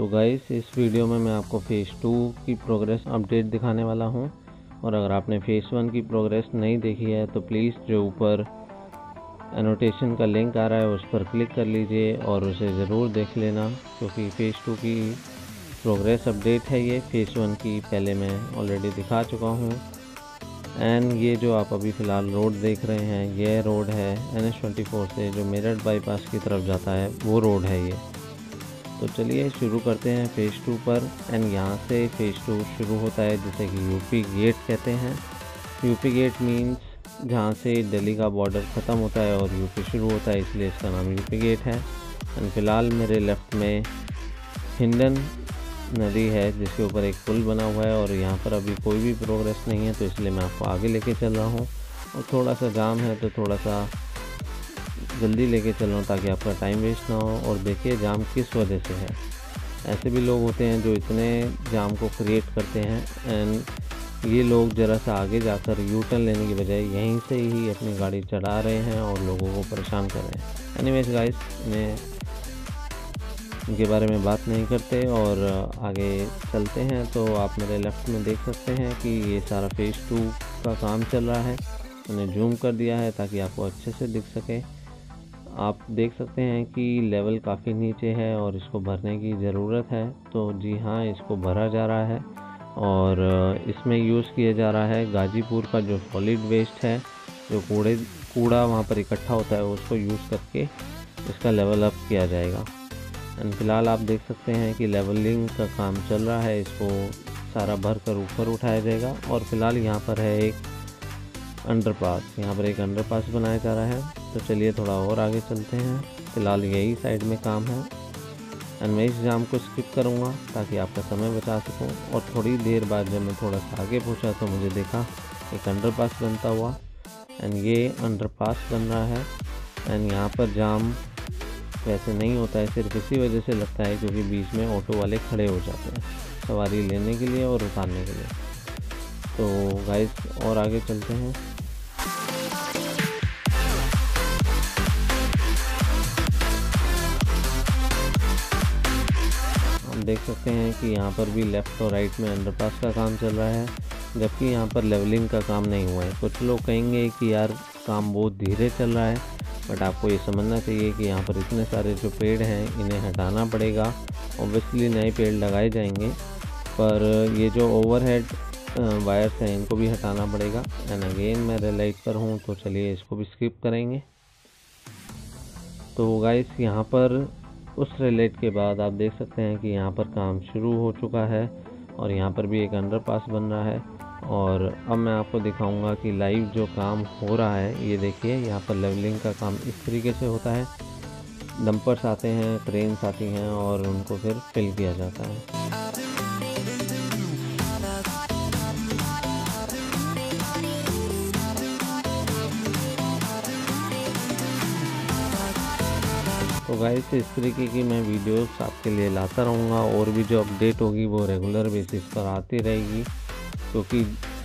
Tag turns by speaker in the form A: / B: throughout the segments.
A: Guys, इस video में मैं आपको फेज़ 2 की प्रोग्रेस अपडेट दिखाने वाला हूं। और अगर आपने फेज़ 1 की प्रोग्रेस नहीं देखी है तो प्लीज़ जो ऊपर एनोटेशन का लिंक आ रहा है उस पर क्लिक कर लीजिए और उसे ज़रूर देख लेना, क्योंकि फेज़ 2 की प्रोग्रेस अपडेट है। ये फेज़ 1 की पहले मैं ऑलरेडी दिखा चुका हूँ। एंड ये जो आप अभी फ़िलहाल रोड देख रहे हैं, ये रोड है NH24 से जो मेरठ बाईपास की तरफ जाता है, वो रोड है ये। तो चलिए शुरू करते हैं फेज़ 2 पर। एंड यहाँ से फेज़ 2 शुरू होता है, जिसे कि यूपी गेट कहते हैं। यूपी गेट मीन्स जहाँ से दिल्ली का बॉर्डर ख़त्म होता है और यूपी शुरू होता है, इसलिए इसका नाम यूपी गेट है। एंड फ़िलहाल मेरे लेफ़्ट में हिंडन नदी है जिसके ऊपर एक पुल बना हुआ है और यहाँ पर अभी कोई भी प्रोग्रेस नहीं है, तो इसलिए मैं आपको आगे लेके चल रहा हूँ। और थोड़ा सा जाम है तो थोड़ा सा जल्दी लेके चल रहा हूँ ताकि आपका टाइम वेस्ट ना हो। और देखिए जाम किस वजह से है। ऐसे भी लोग होते हैं जो इतने जाम को क्रिएट करते हैं, एंड ये लोग ज़रा सा आगे जाकर यू टर्न लेने की बजाय यहीं से ही अपनी गाड़ी चढ़ा रहे हैं और लोगों को परेशान कर रहे हैं। एनीवेज गाइस, इनके बारे में बात नहीं करते और आगे चलते हैं। तो आप मेरे लेफ़्ट में देख सकते हैं कि ये सारा फेज़ 2 का काम चल रहा है। मैंने जूम कर दिया है ताकि आपको अच्छे से दिख सके। आप देख सकते हैं कि लेवल काफ़ी नीचे है और इसको भरने की ज़रूरत है। तो जी हाँ, इसको भरा जा रहा है और इसमें यूज़ किया जा रहा है गाजीपुर का जो सॉलिड वेस्ट है, जो कूड़ा वहाँ पर इकट्ठा होता है, उसको यूज़ करके इसका लेवल अप किया जाएगा। एंड फिलहाल आप देख सकते हैं कि लेवलिंग का काम चल रहा है। इसको सारा भर कर ऊपर उठाया जाएगा। और फिलहाल यहाँ पर है एक अंडरपास, यहाँ पर एक अंडरपास बनाया जा रहा है। तो चलिए थोड़ा और आगे चलते हैं। फ़िलहाल यही साइड में काम है एंड मैं इस जाम को स्किप करूँगा ताकि आपका समय बचा सकूँ। और थोड़ी देर बाद जब मैं थोड़ा सा आगे पहुँचा तो मुझे देखा एक अंडरपास बनता हुआ, एंड ये अंडरपास बन रहा है। एंड यहाँ पर जाम वैसे नहीं होता है, सिर्फ इसी वजह से लगता है क्योंकि बीच में ऑटो वाले खड़े हो जाते हैं सवारी लेने के लिए और उतारने के लिए। तो गाइस और आगे चलते हैं। हम देख सकते हैं कि यहाँ पर भी लेफ़्ट और राइट में अंडरपास का काम चल रहा है, जबकि यहाँ पर लेवलिंग का काम नहीं हुआ है। कुछ लोग कहेंगे कि यार काम बहुत धीरे चल रहा है, बट आपको ये समझना चाहिए कि यहाँ पर इतने सारे जो पेड़ हैं इन्हें हटाना पड़ेगा। ऑब्वियसली नए पेड़ लगाए जाएंगे, पर ये जो ओवरहेड वायर्स हैं इनको भी हटाना पड़ेगा। एंड अगेन मैं रेड लाइट पर हूँ, तो चलिए इसको भी स्किप करेंगे। तो गाइस, यहाँ पर उस रेड लाइट के बाद आप देख सकते हैं कि यहाँ पर काम शुरू हो चुका है और यहाँ पर भी एक अंडरपास बन रहा है। और अब मैं आपको दिखाऊंगा कि लाइव जो काम हो रहा है। ये देखिए, यहाँ पर लेवलिंग का काम इस तरीके से होता है। डंपर्स आते हैं, क्रेन्स आती हैं और उनको फिर फिल किया जाता है। तो गाइस, इस तरीके की मैं वीडियोस आपके लिए लाता रहूँगा और भी जो अपडेट होगी वो रेगुलर बेसिस पर आती रहेगी, क्योंकि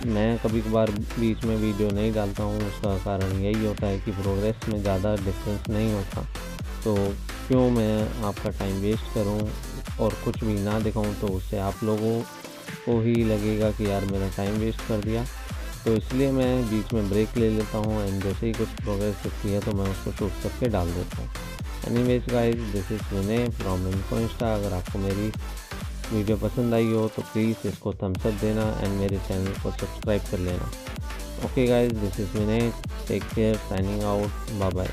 A: मैं कभी कभार बीच में वीडियो नहीं डालता हूँ। उसका कारण यही होता है कि प्रोग्रेस में ज़्यादा डिफरेंस नहीं होता, तो क्यों मैं आपका टाइम वेस्ट करूँ और कुछ भी ना दिखाऊँ, तो उससे आप लोगों को ही लगेगा कि यार मेरा टाइम वेस्ट कर दिया। तो इसलिए मैं बीच में ब्रेक ले लेता हूँ एंड जैसे ही कुछ प्रोग्रेस दिखती है तो मैं उसको शूट करके डाल देता हूँ। Anyways guys, this is Vinay from info Insta. अगर आपको मेरी वीडियो पसंद आई हो तो प्लीज़ इसको थम्स अप देना एंड मेरे चैनल को सब्सक्राइब कर लेना। Okay guys, this is Vinay, take care, signing out, bye bye.